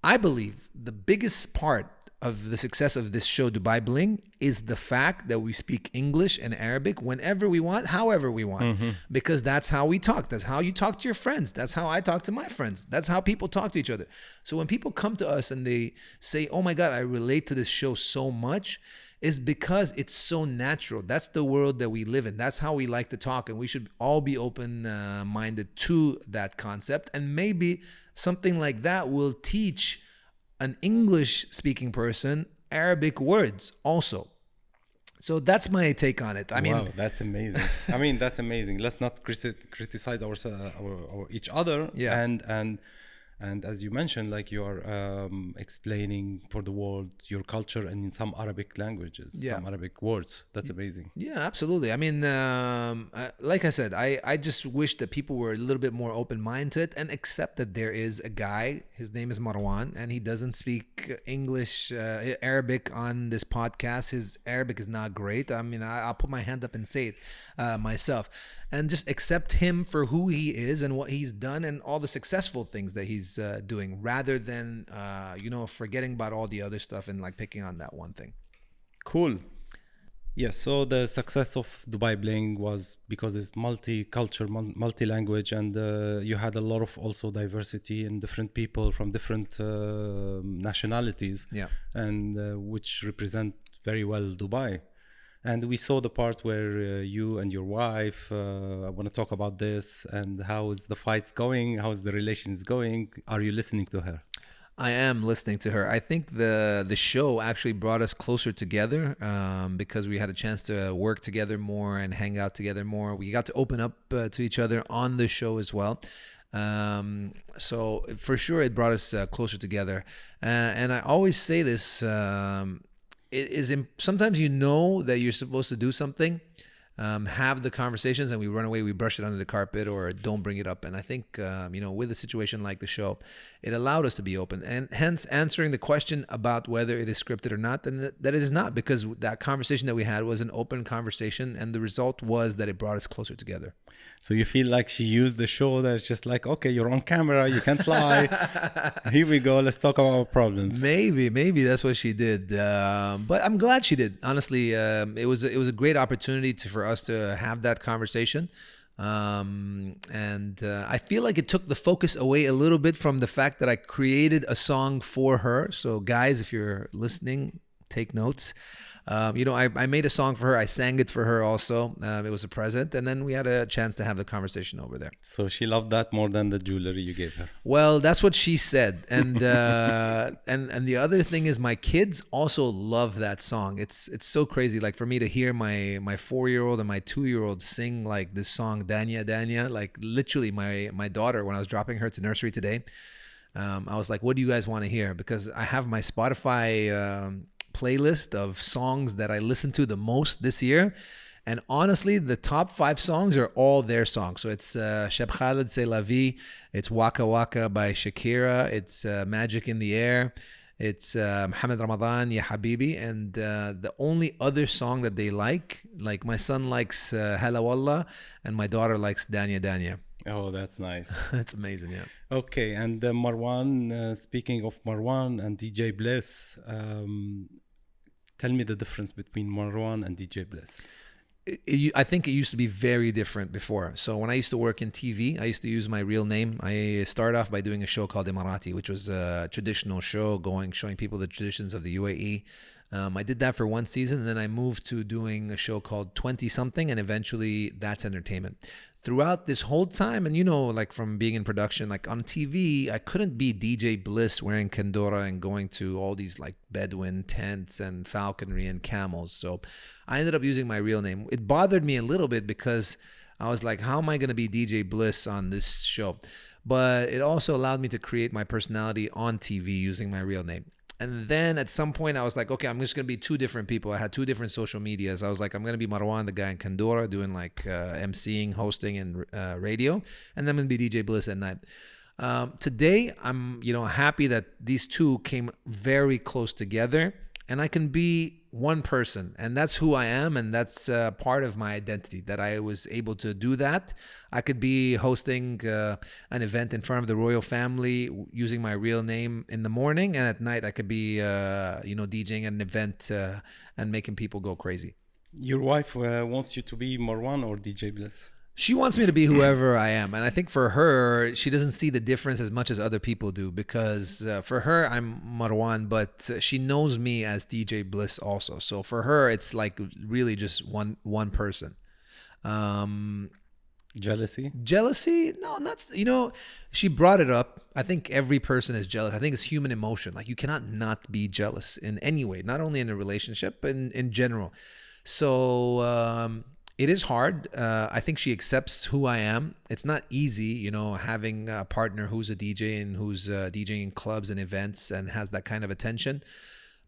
I believe the biggest part of the success of this show, Dubai Bling, is the fact that we speak English and Arabic whenever we want, however we want, because that's how we talk. That's how you talk to your friends. That's how I talk to my friends. That's how people talk to each other. So when people come to us and they say, oh my God, I relate to this show so much, is because it's so natural. That's the world that we live in. That's how we like to talk. And we should all be open-minded to that concept. And maybe something like that will teach an English-speaking person Arabic words also. So that's my take on it. I mean, wow, that's amazing. I mean, that's amazing. Let's not criticize our each other. Yeah. And as you mentioned, like you are explaining for the world your culture and in some Arabic languages, some Arabic words. That's amazing. Yeah, absolutely. I mean, like I said, I just wish that people were a little bit more open-minded and accept that there is a guy, his name is Marwan, and he doesn't speak English, Arabic on this podcast. His Arabic is not great. I mean, I'll put my hand up and say it myself. And just accept him for who he is and what he's done and all the successful things that he's doing, rather than, forgetting about all the other stuff and like picking on that one thing. Cool. Yes, so the success of Dubai Bling was because it's multicultural, multi-language, and you had a lot of also diversity in different people from different nationalities, and which represent very well Dubai. And we saw the part where you and your wife, I want to talk about this, and how is the fights going? How is the relations going? Are you listening to her? I am listening to her. I think the show actually brought us closer together because we had a chance to work together more and hang out together more. We got to open up to each other on the show as well. So for sure it brought us closer together. And I always say this, sometimes you know that you're supposed to do something, have the conversations, and we run away, we brush it under the carpet or don't bring it up. And I think, with a situation like the show, it allowed us to be open, and hence answering the question about whether it is scripted or not, then that it is not, because that conversation that we had was an open conversation, and the result was that it brought us closer together. So you feel like she used the show that's just like, okay, you're on camera, you can't lie. Here we go, let's talk about our problems. Maybe that's what she did. But I'm glad she did. Honestly, it was a great opportunity for us to have that conversation. And I feel like it took the focus away a little bit from the fact that I created a song for her. So guys, if you're listening, take notes. I made a song for her. I sang it for her also. It was a present. And then we had a chance to have a conversation over there. So she loved that more than the jewelry you gave her. Well, that's what she said. And and the other thing is my kids also love that song. It's so crazy. Like for me to hear my 4-year-old and my 2-year-old sing like this song, Danya, Danya, like literally my daughter, when I was dropping her to nursery today, I was like, what do you guys want to hear? Because I have my Spotify playlist of songs that I listened to the most this year, and honestly the top 5 songs are all their songs. So it's Sheb Khaled, C'est La Vie, it's Waka Waka by Shakira, it's Magic in the Air, it's Mohamed Ramadan, Ya Habibi, and the only other song that they like my son likes Hala Wallah, and my daughter likes Danya Danya. Oh, that's nice. That's amazing, yeah. Okay, and Marwan, speaking of Marwan and DJ Bliss, tell me the difference between Marwan and DJ Bliss. I think it used to be very different before. So when I used to work in TV, I used to use my real name. I started off by doing a show called Emirati, which was a traditional show showing people the traditions of the UAE. I did that for 1 season, and then I moved to doing a show called 20 something, and eventually that's entertainment. Throughout this whole time, and like from being in production, like on TV, I couldn't be DJ Bliss wearing Kandora and going to all these like Bedouin tents and falconry and camels. So I ended up using my real name. It bothered me a little bit because I was like, how am I going to be DJ Bliss on this show? But it also allowed me to create my personality on TV using my real name. And then at some point I was like, okay, I'm just going to be 2 different people. I had 2 different social medias. I was like, I'm going to be Marwan, the guy in Kandora, doing like emceeing, hosting, and radio. And then I'm going to be DJ Bliss at night. Today, I'm happy that these 2 came very close together. And I can be one person, and that's who I am, and that's part of my identity, that I was able to do that. I could be hosting an event in front of the royal family using my real name in the morning, and at night I could be DJing at an event and making people go crazy. Your wife wants you to be Marwan or DJ Bliss? She wants me to be whoever I am. And I think for her, she doesn't see the difference as much as other people do, because for her, I'm Marwan, but she knows me as DJ Bliss also. So for her, it's like really just one person. Jealousy? Jealousy? No, not, she brought it up. I think every person is jealous. I think it's human emotion. Like, you cannot not be jealous in any way, not only in a relationship, but in general. So, it is hard. I think she accepts who I am. It's not easy, having a partner who's a DJ and who's DJing in clubs and events and has that kind of attention.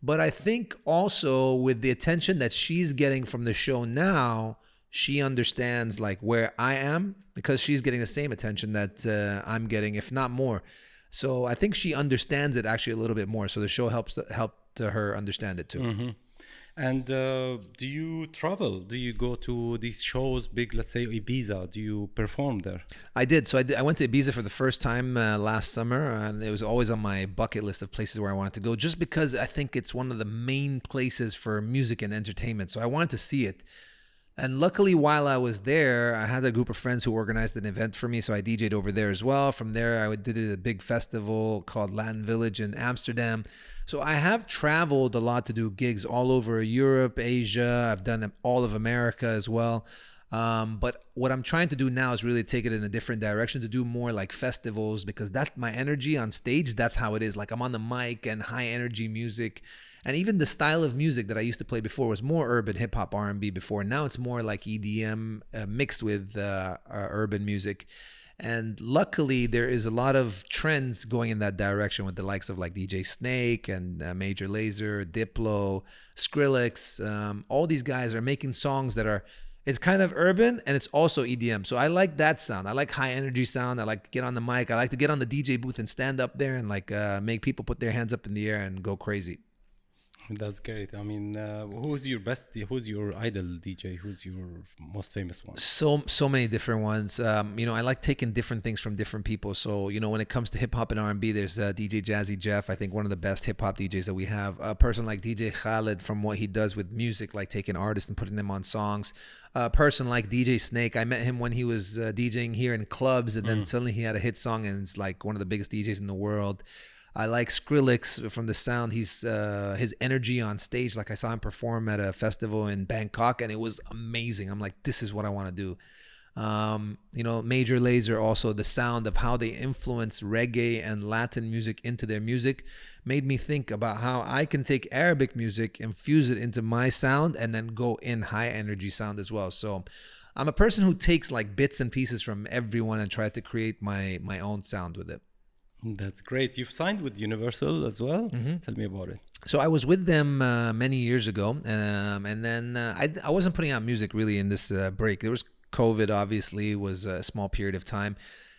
But I think also with the attention that she's getting from the show now, she understands like where I am, because she's getting the same attention that I'm getting, if not more. So I think she understands it actually a little bit more. So the show helped her understand it too. Mm-hmm. And do you travel? Do you go to these shows, big, let's say Ibiza? Do you perform there? I did. So I went to Ibiza for the first time last summer, and it was always on my bucket list of places where I wanted to go, just because I think it's one of the main places for music and entertainment. So I wanted to see it. And luckily, while I was there, I had a group of friends who organized an event for me, so I DJ'd over there as well. From there, I did a big festival called Latin Village in Amsterdam. So I have traveled a lot to do gigs all over Europe, Asia. I've done all of America as well. But what I'm trying to do now is really take it in a different direction, to do more like festivals, because that's my energy on stage. That's how it is. Like, I'm on the mic and high energy music. And even the style of music that I used to play before was more urban, hip hop, R&B before. Now it's more like EDM mixed with urban music. And luckily, there is a lot of trends going in that direction with the likes of like DJ Snake and Major Lazer, Diplo, Skrillex. All these guys are making songs that are, it's kind of urban and it's also EDM. So I like that sound. I like high energy sound. I like to get on the mic. I like to get on the DJ booth and stand up there and like make people put their hands up in the air and go crazy. That's great. I mean, who's your idol DJ? Who's your most famous one? So many different ones. I like taking different things from different people. So, when it comes to hip hop and R&B, there's DJ Jazzy Jeff. I think one of the best hip hop DJs that we have. A person like DJ Khaled, from what he does with music, like taking artists and putting them on songs. A person like DJ Snake. I met him when he was DJing here in clubs, and then suddenly he had a hit song, and it's like one of the biggest DJs in the world. I like Skrillex from the sound. He's his energy on stage. Like, I saw him perform at a festival in Bangkok, and it was amazing. I'm like, this is what I want to do. Major Lazer, also the sound of how they influence reggae and Latin music into their music made me think about how I can take Arabic music, infuse it into my sound, and then go in high energy sound as well. So I'm a person who takes like bits and pieces from everyone and try to create my own sound with it. That's great. You've signed with Universal as well. Mm-hmm. Tell me about it. So I was with them many years ago, and then I wasn't putting out music really in this break. There was COVID, obviously, was a small period of time.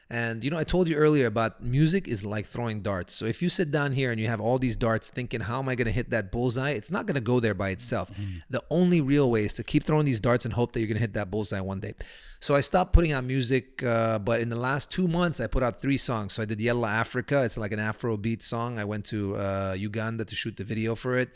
And, I told you earlier about music is like throwing darts. So if you sit down here and you have all these darts thinking, how am I going to hit that bullseye? It's not going to go there by itself. Mm-hmm. The only real way is to keep throwing these darts and hope that you're going to hit that bullseye one day. So I stopped putting out music, but in the last 2 months, I put out 3 songs. So I did Yella Africa. It's like an Afrobeat song. I went to Uganda to shoot the video for it.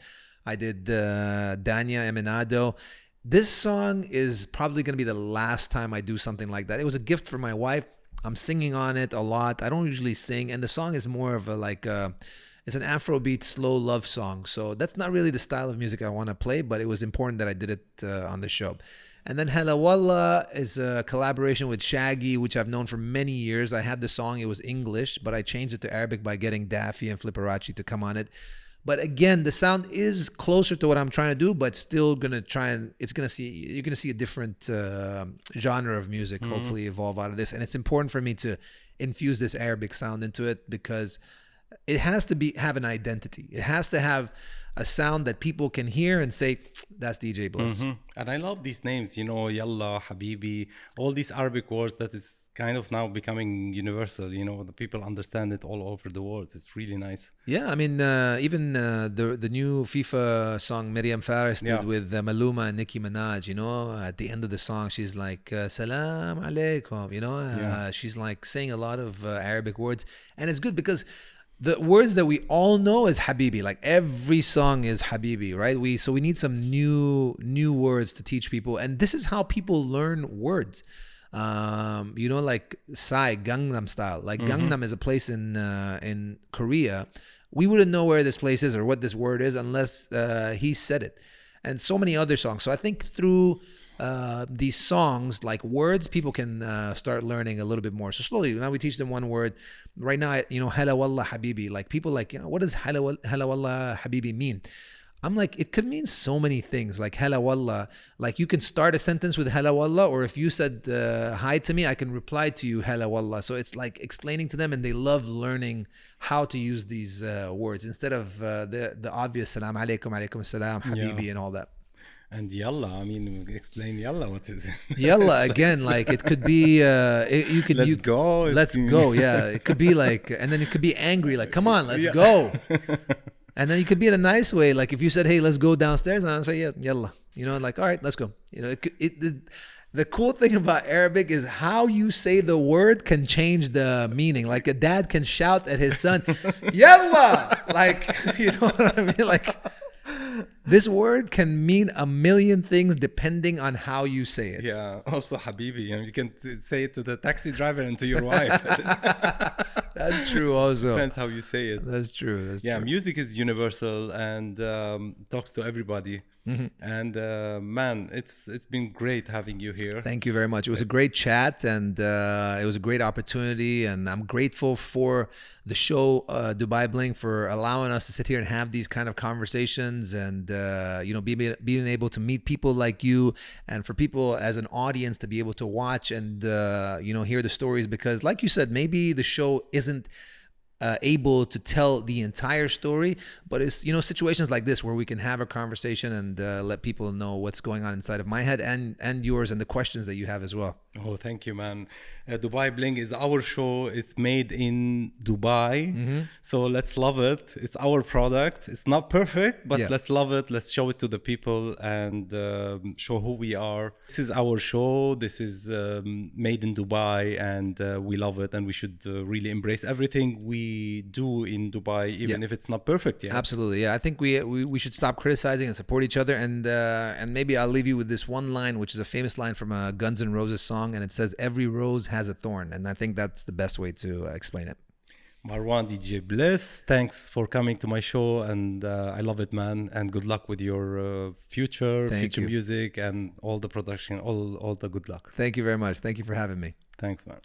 I did Danya Eminado. This song is probably going to be the last time I do something like that. It was a gift for my wife. I'm singing on it a lot. I don't usually sing, and the song is more of it's an Afrobeat slow love song. So that's not really the style of music I want to play, but it was important that I did it on the show. And then Hala Walla is a collaboration with Shaggy, which I've known for many years. I had the song, it was English, but I changed it to Arabic by getting Daffy and Flipperachi to come on it. But again, the sound is closer to what I'm trying to do, but still gonna try and you're gonna see a different genre of music hopefully evolve out of this. And it's important for me to infuse this Arabic sound into it, because it has to have an identity. It has to have a sound that people can hear and say, that's DJ Bliss. And I love these names, you know, Yalla, Habibi, all these Arabic words that is kind of now becoming universal, you know, the people understand it all over the world. It's really nice. Yeah, I mean, even the new FIFA song Miriam Faris did with Maluma and Nicki Minaj, you know, at the end of the song, she's like, Salam alaikum, you know, she's like saying a lot of Arabic words. And it's good because the words that we all know is Habibi. Like every song is Habibi, right? So we need some new words to teach people. And this is how people learn words. You know, like Psy, Gangnam Style. Like Gangnam is a place in Korea. We wouldn't know where this place is or what this word is unless he said it. And so many other songs. So I think through these songs, like words, people can start learning a little bit more. So slowly, now we teach them one word. Right now, you know, Hala Wallah Habibi. Like people like, you know, what does Hala Wallah Habibi mean? I'm like, it could mean so many things. Like Hala Wallah, like you can start a sentence with Hala Wallah, or if you said hi to me, I can reply to you Hala Wallah. So it's like explaining to them, and they love learning how to use these words instead of the obvious Salam alaikum, alaikum salam, Habibi, and all that. And Yalla, I mean, explain Yalla, what is it? Yalla, again, like it could be, you could, let's go. Let's go, yeah. It could be like, and then it could be angry, like, come on, let's go. And then you could be in a nice way, like if you said, hey, let's go downstairs, and I'll say, yeah, Yalla. You know, like, all right, let's go. You know, the cool thing about Arabic is how you say the word can change the meaning. Like a dad can shout at his son, Yalla! Like, you know what I mean? Like, this word can mean a million things depending on how you say it. Yeah, also Habibi. You can say it to the taxi driver and to your wife. That's true also. Depends how you say it. That's true. Yeah, music is universal and talks to everybody. And man, it's been great having you here. Thank you very much. It was a great chat, and it was a great opportunity, and I'm grateful for the show Dubai Bling for allowing us to sit here and have these kind of conversations, and you know, being able to meet people like you, and for people as an audience to be able to watch and you know, hear the stories, because like you said, maybe the show isn't able to tell the entire story, but it's, you know, situations like this where we can have a conversation and let people know what's going on inside of my head and yours, and the questions that you have as well. Oh, thank you, man. Dubai Bling is our show. It's made in Dubai. So let's love it. It's our product. It's not perfect, but let's love it. Let's show it to the people and show who we are. This is our show. This is made in Dubai, and we love it. And we should really embrace everything we do in Dubai, even if it's not perfect yet. Absolutely. Yeah, I think we should stop criticizing and support each other. And maybe I'll leave you with this one line, which is a famous line from a Guns N' Roses song, and it says, "Every rose has a thorn," and I think that's the best way to explain it. Marwan DJ Bliss, thanks for coming to my show, and I love it, man. And good luck with your future music and all the production, all the good luck. Thank you very much. Thank you for having me. Thanks, man.